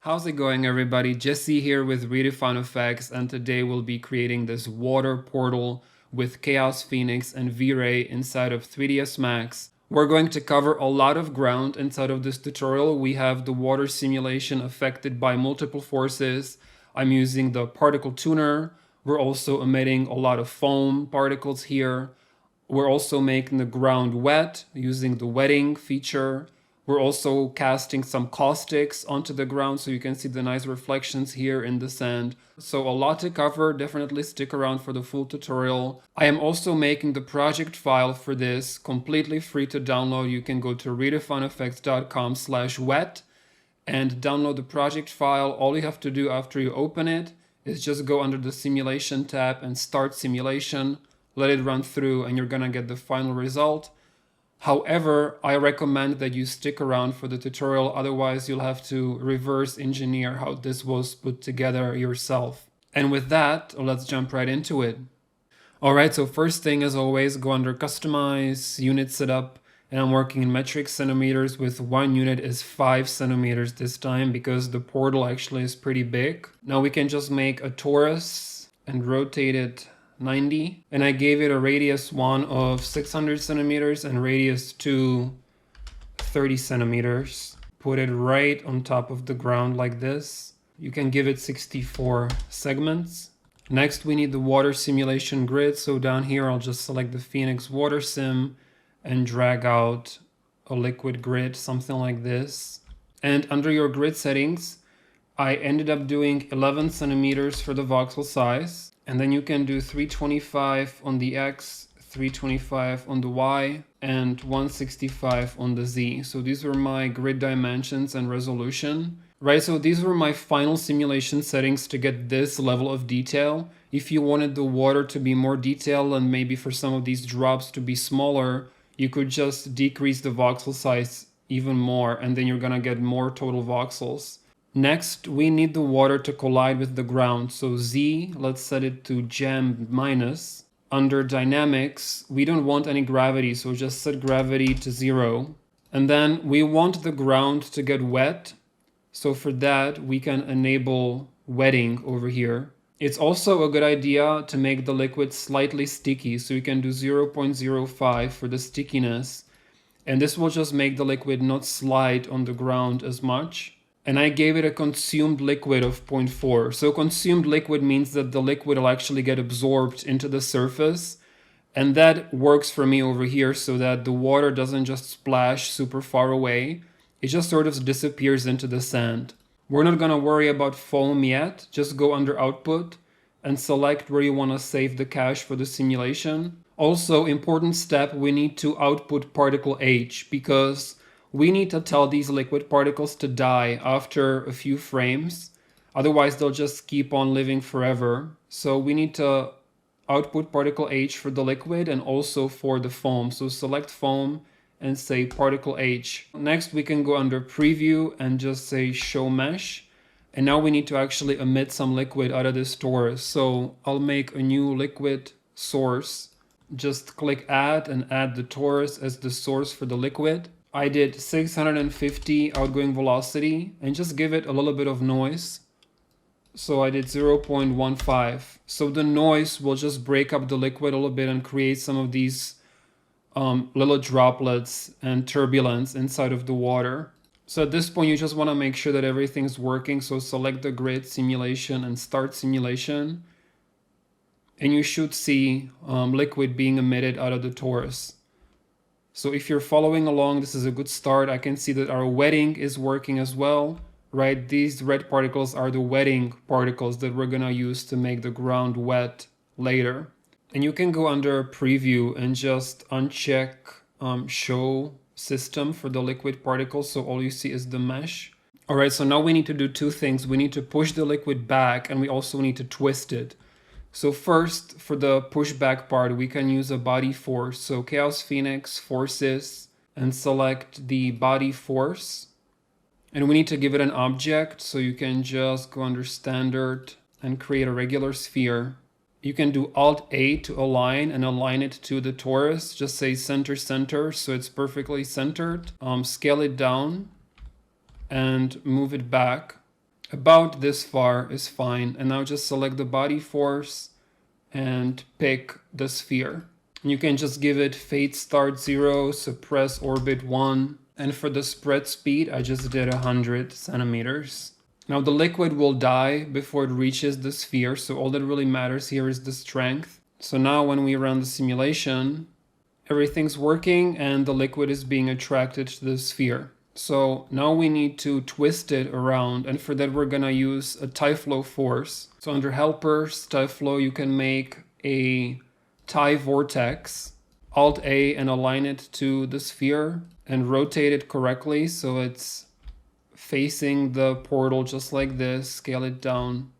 How's it going, everybody? Jesse here with RedefineFX, and today we'll be creating this water portal with Chaos Phoenix and Vray inside of 3ds Max. We're going to cover a lot of ground inside of this tutorial. We have the water simulation affected by multiple forces. I'm using the particle tuner. We're also emitting a lot of foam particles here. We're also making the ground wet using the wetting feature. We're also casting some caustics onto the ground so you can see the nice reflections here in the sand. So a lot to cover, definitely stick around for the full tutorial. I am also making the project file for this completely free to download. You can go to RedefineFX.com/wet and download the project file. All you have to do after you open it is just go under the simulation tab and start simulation. Let it run through and you're gonna get the final result. However, I recommend that you stick around for the tutorial, otherwise you'll have to reverse engineer how this was put together yourself. And with that, let's jump right into it. Alright, so first thing as always, go under Customize, Unit Setup, and I'm working in metric centimeters with 1 unit is 5 centimeters this time because the portal actually is pretty big. Now we can just make a torus and rotate it 90, and I gave it a radius 1 of 600 centimeters and radius 2 30 centimeters. Put it right on top of the ground like this. You can give it 64 segments. Next we need the water simulation grid, so down here I'll just select the Phoenix water sim and drag out a liquid grid, something like this. And under your grid settings I ended up doing 11 centimeters for the voxel size. And then you can do 325 on the X, 325 on the Y, and 165 on the Z. So these were my grid dimensions and resolution. Right, so these were my final simulation settings to get this level of detail. If you wanted the water to be more detailed and maybe for some of these drops to be smaller, you could just decrease the voxel size even more, and then you're gonna get more total voxels. Next, we need the water to collide with the ground. So Z, let's set it to gem minus. Under dynamics, we don't want any gravity, so just set gravity to 0. And then we want the ground to get wet. So for that, we can enable wetting over here. It's also a good idea to make the liquid slightly sticky. So you can do 0.05 for the stickiness. And this will just make the liquid not slide on the ground as much. And I gave it a consumed liquid of 0.4. So consumed liquid means that the liquid will actually get absorbed into the surface. And that works for me over here so that the water doesn't just splash super far away. It just sort of disappears into the sand. We're not gonna worry about foam yet. Just go under output and select where you wanna save the cache for the simulation. Also, important step, we need to output particle H because we need to tell these liquid particles to die after a few frames. Otherwise, they'll just keep on living forever. So we need to output particle H for the liquid and also for the foam. So select foam and say particle H. Next, we can go under preview and just say show mesh. And now we need to actually emit some liquid out of this torus. So I'll make a new liquid source. Just click add and add the torus as the source for the liquid. I did 650 outgoing velocity and just give it a little bit of noise. So I did 0.15. So the noise will just break up the liquid a little bit and create some of these little droplets and turbulence inside of the water. So at this point, you just want to make sure that everything's working. So select the grid simulation and start simulation. And you should see liquid being emitted out of the torus. So if you're following along, this is a good start. I can see that our wetting is working as well, right? These red particles are the wetting particles that we're gonna use to make the ground wet later. And you can go under preview and just uncheck show system for the liquid particles. So all you see is the mesh. All right, so now we need to do two things. We need to push the liquid back and we also need to twist it. So first, for the pushback part, we can use a body force. So Chaos Phoenix forces and select the body force. And we need to give it an object. So you can just go under standard and create a regular sphere. You can do Alt-A to align and align it to the torus. Just say center, center, so it's perfectly centered. Scale it down and move it back. About this far is fine. And now just select the body force and pick the sphere. You can just give it fade start 0, suppress orbit 1. And for the spread speed, I just did 100 centimeters. Now the liquid will die before it reaches the sphere, so all that really matters here is the strength. So now when we run the simulation, everything's working and the liquid is being attracted to the sphere. So now we need to twist it around, and for that we're gonna use a tyFlow force. So under helpers, tyFlow, you can make a Vortex, Alt-A, and align it to the sphere and rotate it correctly so it's facing the portal just like this, scale it down.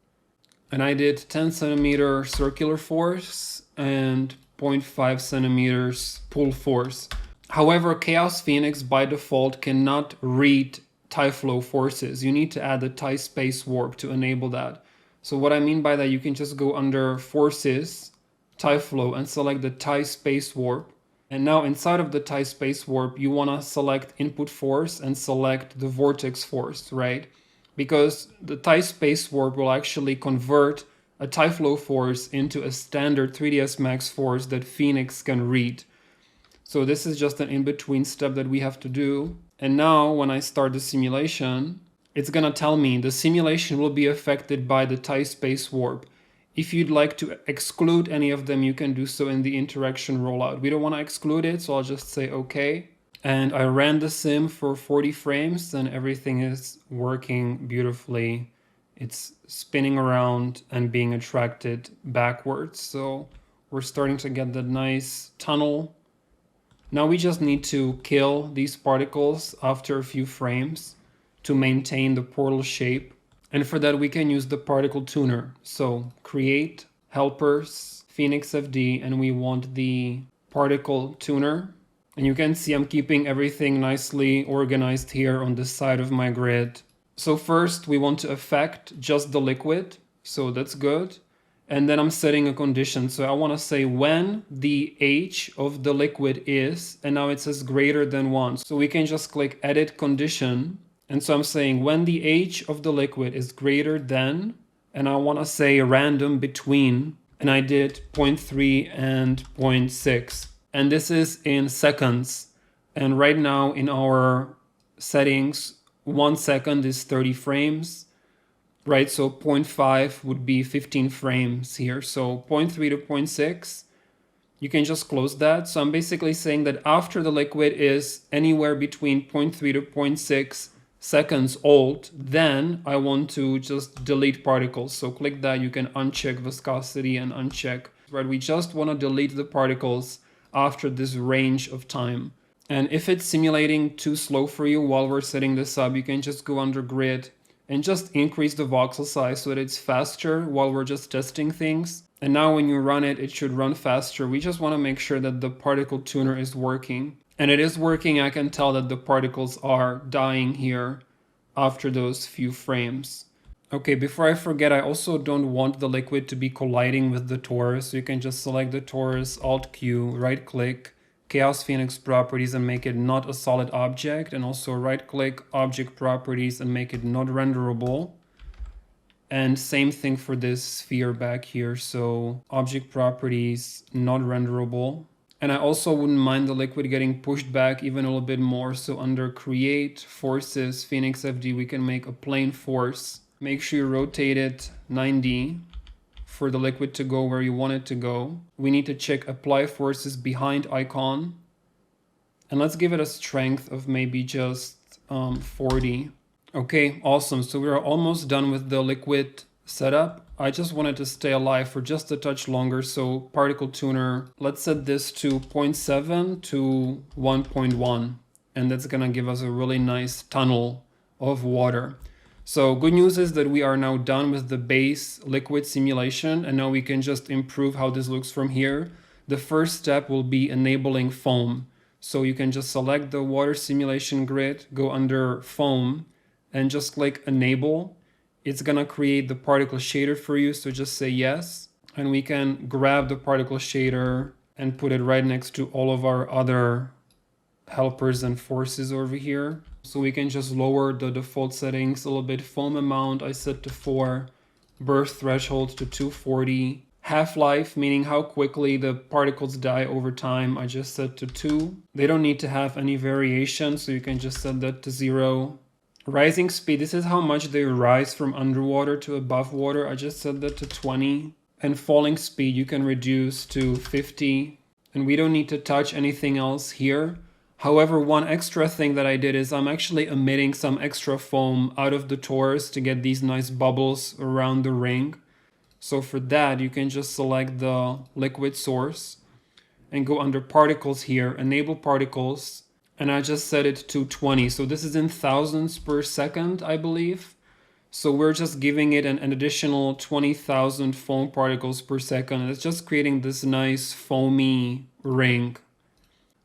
And I did 10 centimeter circular force and 0.5 centimeters pull force. However, Chaos Phoenix by default cannot read tyFlow forces. You need to add the tySpaceWarp to enable that. So what I mean by that, you can just go under forces, tyFlow, and select the tySpaceWarp. And now inside of the tySpaceWarp, you want to select input force and select the vortex force, right? Because the tySpaceWarp will actually convert a tyFlow force into a standard 3ds Max force that Phoenix can read. So this is just an in-between step that we have to do. And now when I start the simulation, it's gonna tell me the simulation will be affected by the tySpaceWarp. If you'd like to exclude any of them, you can do so in the interaction rollout. We don't want to exclude it, so I'll just say okay. And I ran the sim for 40 frames and everything is working beautifully. It's spinning around and being attracted backwards. So we're starting to get the nice tunnel. Now we just need to kill these particles after a few frames to maintain the portal shape. And for that, we can use the particle tuner. So create, helpers, Phoenix FD, and we want the particle tuner. And you can see I'm keeping everything nicely organized here on the side of my grid. So first we want to affect just the liquid. So that's good. And then I'm setting a condition. So I want to say when the H of the liquid is, and now it says greater than 1. So we can just click edit condition. And so I'm saying when the H of the liquid is greater than, and I want to say random between, and I did 0.3 and 0.6. And this is in seconds. And right now in our settings, 1 second is 30 frames. Right, so 0.5 would be 15 frames here. So 0.3 to 0.6, you can just close that. So I'm basically saying that after the liquid is anywhere between 0.3 to 0.6 seconds old, then I want to just delete particles. So click that, you can uncheck viscosity and uncheck, right? We just want to delete the particles after this range of time. And if it's simulating too slow for you while we're setting this up, you can just go under grid and just increase the voxel size so that it's faster while we're just testing things. And now when you run it, it should run faster. We just want to make sure that the particle tuner is working. And it is working. I can tell that the particles are dying here after those few frames. Okay, before I forget, I also don't want the liquid to be colliding with the torus. So you can just select the torus, Alt-Q, right-click, Chaos Phoenix properties and make it not a solid object, and also right click object properties and make it not renderable. And same thing for this sphere back here. So object properties, not renderable. And I also wouldn't mind the liquid getting pushed back even a little bit more. So under create, forces, Phoenix FD, we can make a plane force. Make sure you rotate it 90. For the liquid to go where you want it to go. We need to check apply forces behind icon. And let's give it a strength of maybe just 40. Okay, awesome. So we're almost done with the liquid setup. I just wanted to stay alive for just a touch longer. So particle tuner, let's set this to 0.7 to 1.1. And that's gonna give us a really nice tunnel of water. So good news is that we are now done with the base liquid simulation, and now we can just improve how this looks from here. The first step will be enabling foam. So you can just select the water simulation grid, go under foam, and just click enable. It's gonna create the particle shader for you, so just say yes. And we can grab the particle shader and put it right next to all of our other helpers and forces over here. So we can just lower the default settings a little bit. Foam amount I set to 4, burst threshold to 240. Half-life, meaning how quickly the particles die over time, I just set to 2. They don't need to have any variation, so you can just set that to 0. Rising speed, this is how much they rise from underwater to above water. I just set that to 20. And falling speed you can reduce to 50. And we don't need to touch anything else here. However, one extra thing that I did is I'm actually emitting some extra foam out of the torus to get these nice bubbles around the ring. So for that, you can just select the liquid source and go under particles here, enable particles, and I just set it to 20. So this is in thousands per second, I believe. So we're just giving it an additional 20,000 foam particles per second. It's just creating this nice foamy ring.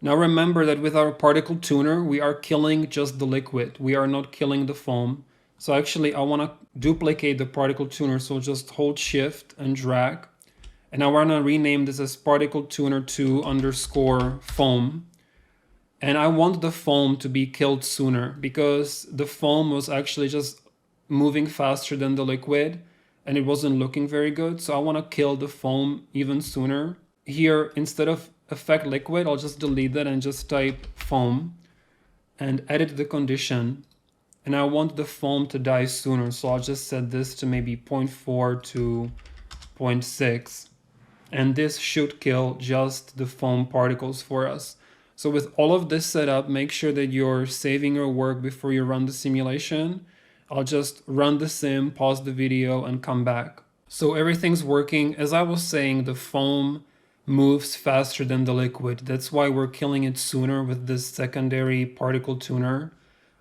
Now remember that with our particle tuner, we are killing just the liquid. We are not killing the foam. So actually I want to duplicate the particle tuner. So just hold shift and drag. And I want to rename this as particle tuner 2 underscore foam. And I want the foam to be killed sooner because the foam was actually just moving faster than the liquid and it wasn't looking very good. So I want to kill the foam even sooner. Here, instead of effect liquid, I'll just delete that and just type foam and edit the condition. And I want the foam to die sooner. So I'll just set this to maybe 0.4 to 0.6. And this should kill just the foam particles for us. So with all of this set up, make sure that you're saving your work before you run the simulation. I'll just run the sim, pause the video, and come back. So everything's working. As I was saying, the foam moves faster than the liquid. That's why we're killing it sooner with this secondary particle tuner.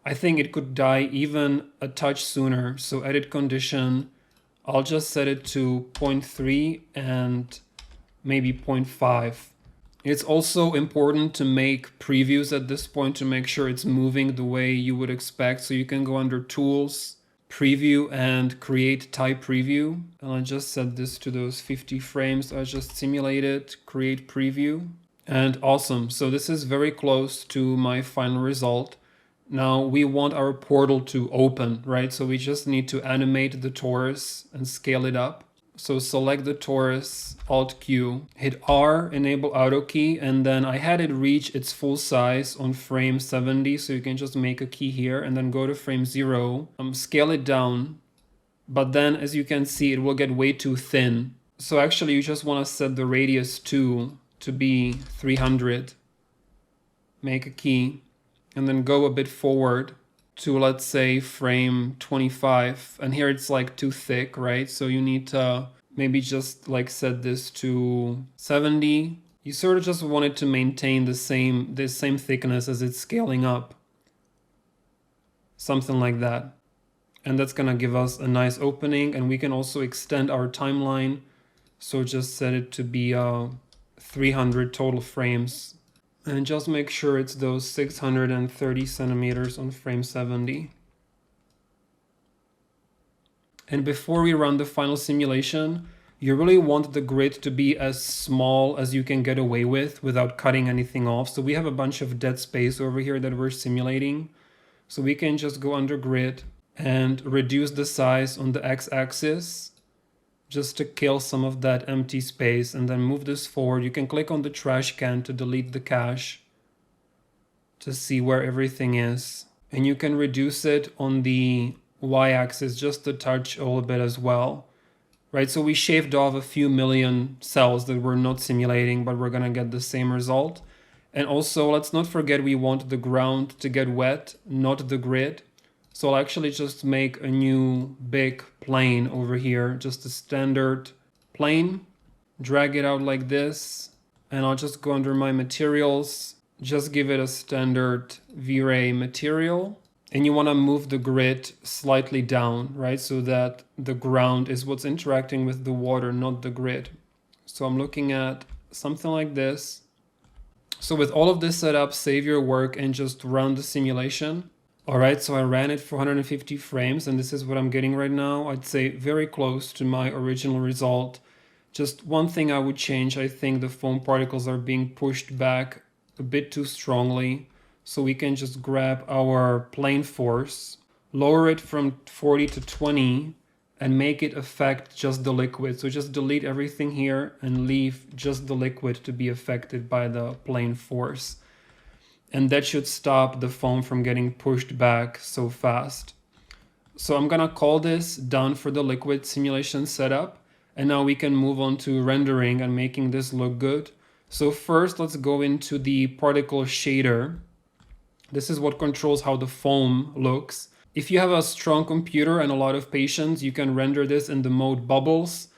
I think it could die even a touch sooner. So edit condition, I'll just set it to 0.3 and maybe 0.5. It's also important to make previews at this point to make sure it's moving the way you would expect. So you can go under Tools, Preview, and Create Type Preview. And I just set this to those 50 frames. I just simulate it, create preview, and awesome. So this is very close to my final result. Now we want our portal to open, right? So we just need to animate the torus and scale it up. So select the torus, Alt Q, hit R, enable auto key, and then I had it reach its full size on frame 70. So you can just make a key here and then go to frame 0, scale it down. But then as you can see, it will get way too thin. So actually you just want to set the radius to be 300, make a key, and then go a bit forward to, let's say, frame 25. And here it's like too thick, right? So you need to maybe just like set this to 70. You sort of just want it to maintain the same thickness as it's scaling up. Something like that. And that's gonna give us a nice opening, and we can also extend our timeline. So just set it to be 300 total frames. And just make sure it's those 630 centimeters on frame 70. And before we run the final simulation, you really want the grid to be as small as you can get away with without cutting anything off. So we have a bunch of dead space over here that we're simulating. So we can just go under grid and reduce the size on the x-axis just to kill some of that empty space, and then move this forward. You can click on the trash can to delete the cache to see where everything is. And you can reduce it on the y-axis just a touch a little bit as well. Right, so we shaved off a few million cells that we're not simulating, but we're gonna get the same result. And also, let's not forget we want the ground to get wet, not the grid. So I'll actually just make a new big plane over here, just a standard plane, drag it out like this, and I'll just go under my materials, just give it a standard Vray material. And you want to move the grid slightly down, right? So that the ground is what's interacting with the water, not the grid. So I'm looking at something like this. So with all of this set up, save your work and just run the simulation. All right, so I ran it for 150 frames, and this is what I'm getting right now. I'd say very close to my original result. Just one thing I would change, I think the foam particles are being pushed back a bit too strongly. So we can just grab our plane force, lower it from 40 to 20, and make it affect just the liquid. So just delete everything here and leave just the liquid to be affected by the plane force. And that should stop the foam from getting pushed back so fast. So I'm gonna call this done for the liquid simulation setup. And now we can move on to rendering and making this look good. So first, let's go into the particle shader. This is what controls how the foam looks. If you have a strong computer and a lot of patience, you can render this in the mode bubbles.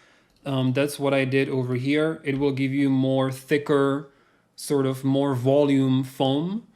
That's what I did over here. It will give you more thicker, sort of more volume foam,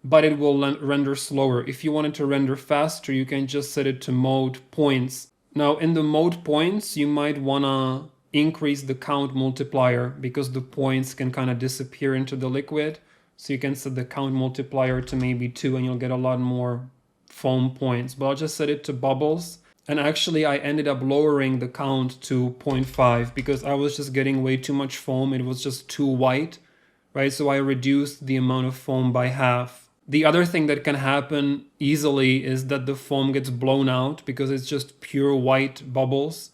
but it will render slower. If you want it to render faster, you can just set it to mode points. Now in the mode points, you might wanna increase the count multiplier because the points can kind of disappear into the liquid. So you can set the count multiplier to maybe 2 and you'll get a lot more foam points, but I'll just set it to bubbles. And actually I ended up lowering the count to 0.5 because I was just getting way too much foam. It was just too white, right? So I reduced the amount of foam by half. The other thing that can happen easily is that the foam gets blown out because it's just pure white bubbles.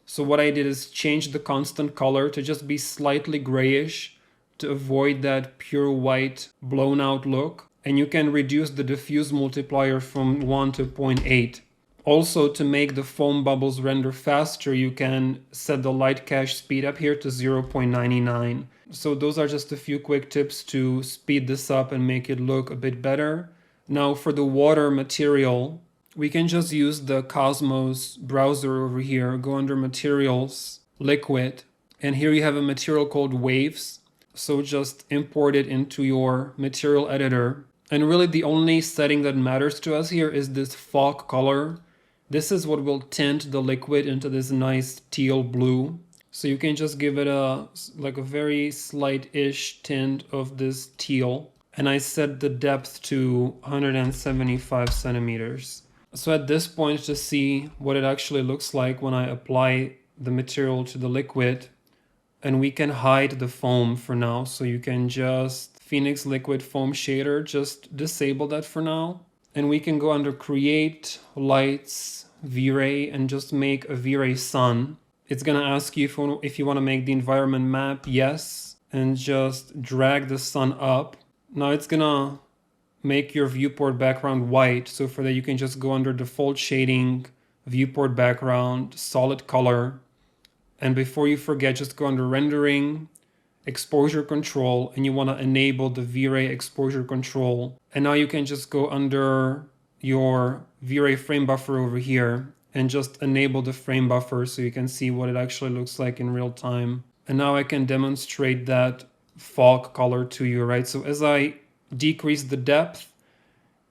So what I did is change the constant color to just be slightly grayish to avoid that pure white blown out look. And you can reduce the diffuse multiplier from 1 to 0.8. Also, to make the foam bubbles render faster, you can set the light cache speed up here to 0.99. So those are just a few quick tips to speed this up and make it look a bit better. Now for the water material, we can just use the Cosmos browser over here, go under Materials, Liquid, and here you have a material called Waves. So just import it into your material editor. And really the only setting that matters to us here is this fog color. This is what will tint the liquid into this nice teal blue. So you can just give it a very slight-ish tint of this teal. And I set the depth to 175 centimeters. So at this point, to see what it actually looks like when I apply the material to the liquid, and we can hide the foam for now. So you can just Phoenix Liquid Foam Shader, just disable that for now. And we can go under Create, Lights, Vray, and just make a Vray Sun. It's gonna ask you if you wanna make the environment map, yes, and just drag the sun up. Now it's gonna make your viewport background white. So for that, you can just go under Default Shading, Viewport Background, Solid Color. And before you forget, just go under Rendering, Exposure Control, and you want to enable the V-Ray Exposure Control. And now you can just go under your V-Ray frame buffer over here and just enable the frame buffer so you can see what it actually looks like in real time. And now I can demonstrate that fog color to you, right? So as I decrease the depth,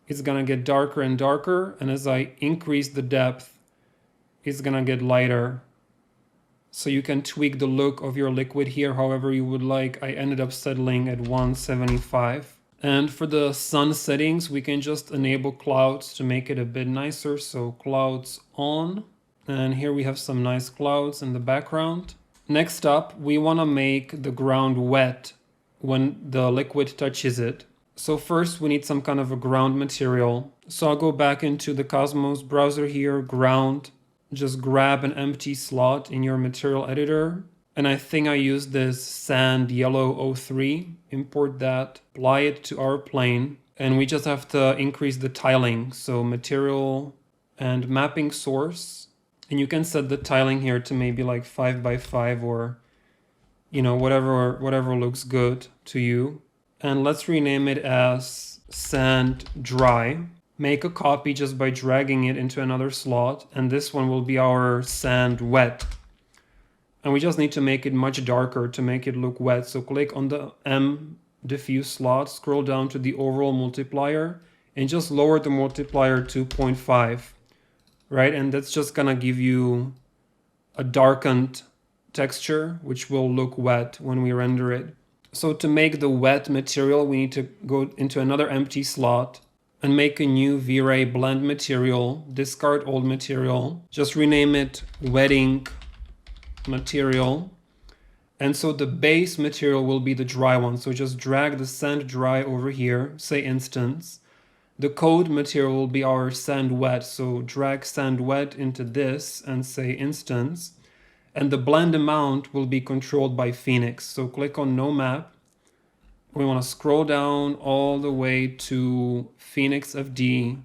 it's gonna get darker and darker. And as I increase the depth, it's gonna get lighter. So you can tweak the look of your liquid here however you would like. I ended up settling at 175. And for the sun settings, we can just enable clouds to make it a bit nicer. So clouds on. And here we have some nice clouds in the background. Next up, we want to make the ground wet when the liquid touches it. So first we need some kind of a ground material. So I'll go back into the Cosmos browser here, ground. Just grab an empty slot in your material editor. And I think I use this sand yellow 03. Import that, apply it to our plane. And we just have to increase the tiling. So material and mapping source. And you can set the tiling here to maybe like 5 by 5 or, you know, whatever looks good to you. And let's rename it as sand dry. Make a copy just by dragging it into another slot. And this one will be our sand wet. And we just need to make it much darker to make it look wet. So click on the M diffuse slot, scroll down to the overall multiplier, and just lower the multiplier to 0.5, right? And that's just gonna give you a darkened texture, which will look wet when we render it. So to make the wet material, we need to go into another empty slot and make a new V-Ray blend material, discard old material, just rename it wetting material. And so the base material will be the dry one. So just drag the sand dry over here, say instance, The code material will be our sand wet. So drag sand wet into this and say instance. And the blend amount will be controlled by Phoenix. So click on no map. We want to scroll down all the way to Phoenix FD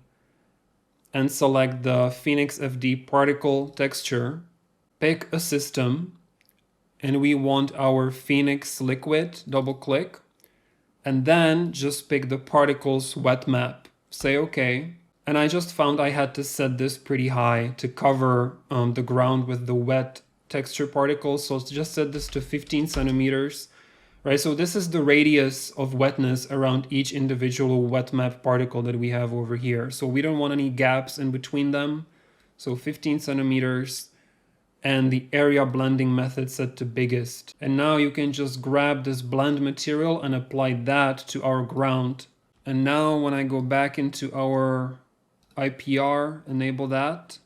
and select the Phoenix FD particle texture. Pick a system and we want our Phoenix liquid, double click, and then just pick the particles wet map. Say okay. And I just found I had to set this pretty high to cover the ground with the wet texture particles. So just set this to 15 centimeters, right? So this is the radius of wetness around each individual wet map particle that we have over here. So we don't want any gaps in between them. So 15 centimeters and the area blending method set to biggest. And now you can just grab this blend material and apply that to our ground. And now when I go back into our IPR, enable that,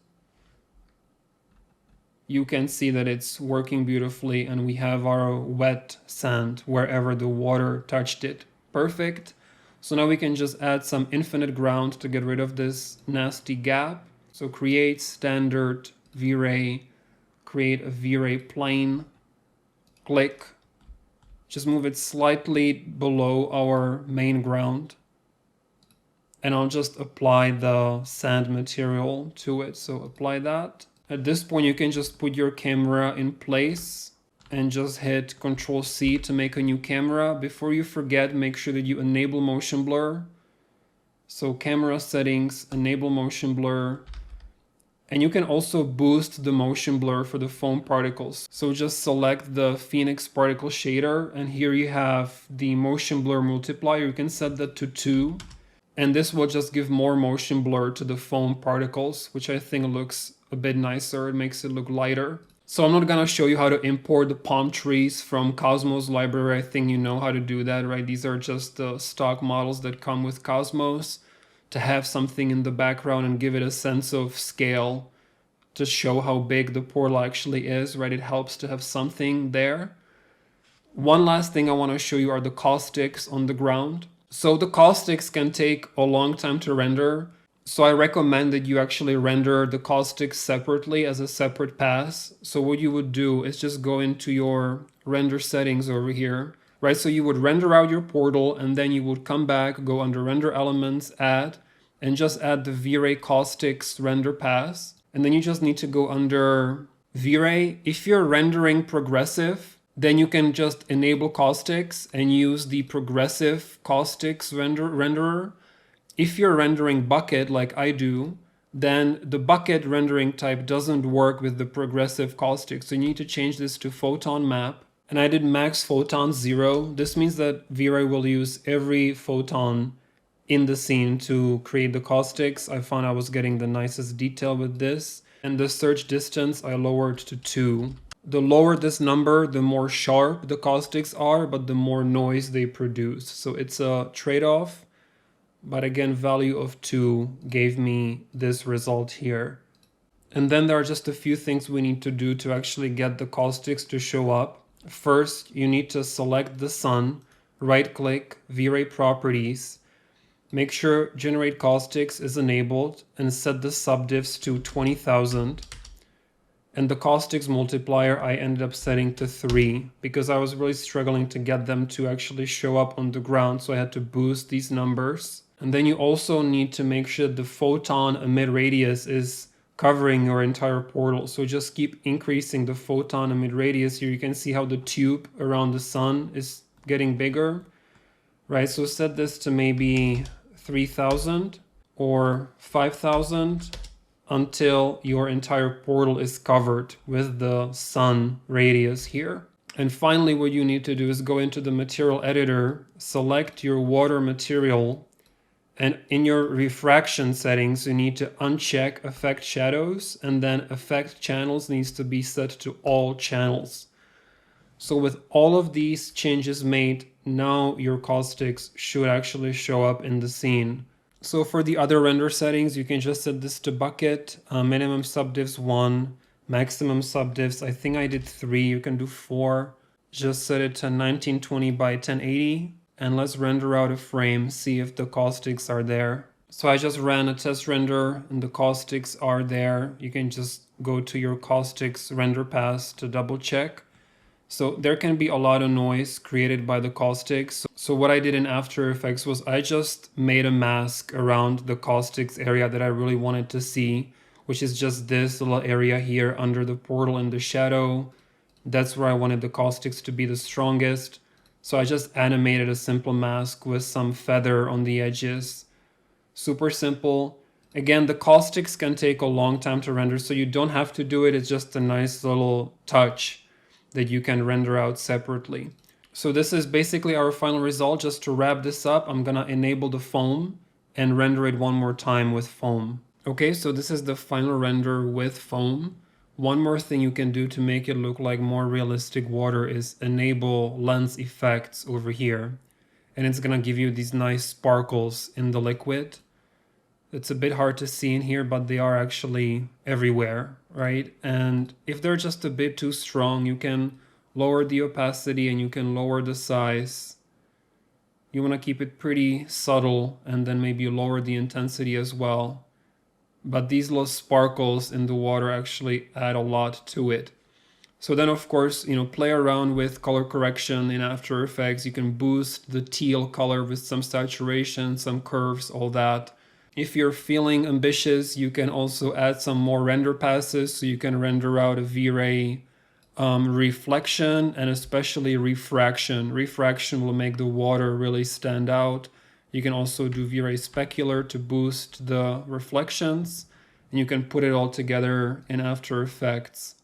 you can see that it's working beautifully and we have our wet sand wherever the water touched it. Perfect. So now we can just add some infinite ground to get rid of this nasty gap. So create standard Vray, create a Vray plane, click, just move it slightly below our main ground. And I'll just apply the sand material to it. So apply that. At this point, you can just put your camera in place and just hit Ctrl+C to make a new camera. Before you forget, make sure that you enable motion blur. So camera settings, enable motion blur. And you can also boost the motion blur for the foam particles. So just select the Phoenix particle shader. And here you have the motion blur multiplier. You can set that to 2. And this will just give more motion blur to the foam particles, which I think looks a bit nicer. It makes it look lighter. So I'm not gonna show you how to import the palm trees from Cosmos library. I think you know how to do that, right? These are just the stock models that come with Cosmos to have something in the background and give it a sense of scale to show how big the portal actually is, right? It helps to have something there. One last thing I want to show you are the caustics on the ground. So the caustics can take a long time to render. So I recommend that you actually render the caustics separately as a separate pass. So what you would do is just go into your render settings over here, right? So you would render out your portal and then you would come back, go under render elements, add, and just add the Vray caustics render pass. And then you just need to go under Vray. If you're rendering progressive, then you can just enable caustics and use the progressive caustics renderer. If you're rendering bucket like I do, then the bucket rendering type doesn't work with the progressive caustics. So you need to change this to photon map. And I did max photon 0. This means that Vray will use every photon in the scene to create the caustics. I found I was getting the nicest detail with this. And the search distance I lowered to 2. The lower this number, the more sharp the caustics are, but the more noise they produce. So it's a trade-off. But again, value of 2 gave me this result here. And then there are just a few things we need to do to actually get the caustics to show up. First, you need to select the sun, right-click, Vray properties, make sure generate caustics is enabled and set the subdifs to 20,000. And the caustics multiplier I ended up setting to 3 because I was really struggling to get them to actually show up on the ground. So I had to boost these numbers. And then you also need to make sure the photon emit radius is covering your entire portal. So just keep increasing the photon emit radius. Here you can see how the tube around the sun is getting bigger, right? So set this to maybe 3,000 or 5,000 until your entire portal is covered with the sun radius here. And finally, what you need to do is go into the material editor, select your water material, and in your refraction settings, you need to uncheck affect shadows, and then affect channels needs to be set to all channels. So with all of these changes made, now your caustics should actually show up in the scene. So for the other render settings, you can just set this to bucket, minimum subdivs 1, maximum subdivs, I think I did 3, you can do 4. Just set it to 1920 by 1080. And let's render out a frame, see if the caustics are there. So I just ran a test render and the caustics are there. You can just go to your caustics render pass to double check. So there can be a lot of noise created by the caustics. So what I did in After Effects was I just made a mask around the caustics area that I really wanted to see, which is just this little area here under the portal in the shadow. That's where I wanted the caustics to be the strongest. So I just animated a simple mask with some feather on the edges. Super simple. Again, the caustics can take a long time to render, so you don't have to do it. It's just a nice little touch that you can render out separately. So this is basically our final result. Just to wrap this up, I'm gonna enable the foam and render it one more time with foam. Okay, so this is the final render with foam. One more thing you can do to make it look like more realistic water is enable lens effects over here. And it's gonna give you these nice sparkles in the liquid. It's a bit hard to see in here, but they are actually everywhere, right? And if they're just a bit too strong, you can lower the opacity and you can lower the size. You want to keep it pretty subtle and then maybe lower the intensity as well. But these little sparkles in the water actually add a lot to it. So then of course, play around with color correction in After Effects. You can boost the teal color with some saturation, some curves, all that. If you're feeling ambitious, you can also add some more render passes, so you can render out a V-Ray reflection and especially refraction. Refraction will make the water really stand out. You can also do V-Ray specular to boost the reflections, and you can put it all together in After Effects.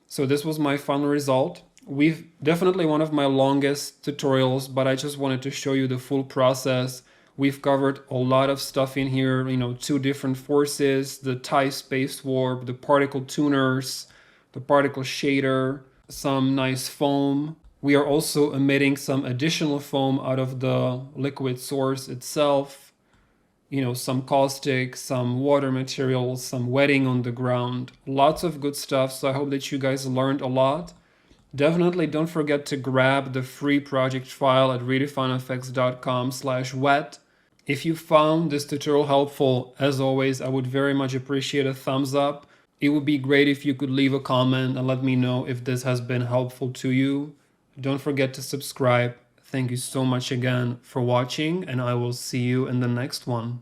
So this was my final result. We've definitely one of my longest tutorials, but I just wanted to show you the full process. We've covered a lot of stuff in here, 2 different forces, the tySpaceWarp, the particle tuners, the particle shader, some nice foam. We are also emitting some additional foam out of the liquid source itself. Some caustic, some water materials, some wetting on the ground. Lots of good stuff, so I hope that you guys learned a lot. Definitely don't forget to grab the free project file at RedefineFX.com/wet. If you found this tutorial helpful, as always, I would very much appreciate a thumbs up. It would be great if you could leave a comment and let me know if this has been helpful to you. Don't forget to subscribe. Thank you so much again for watching, and I will see you in the next one.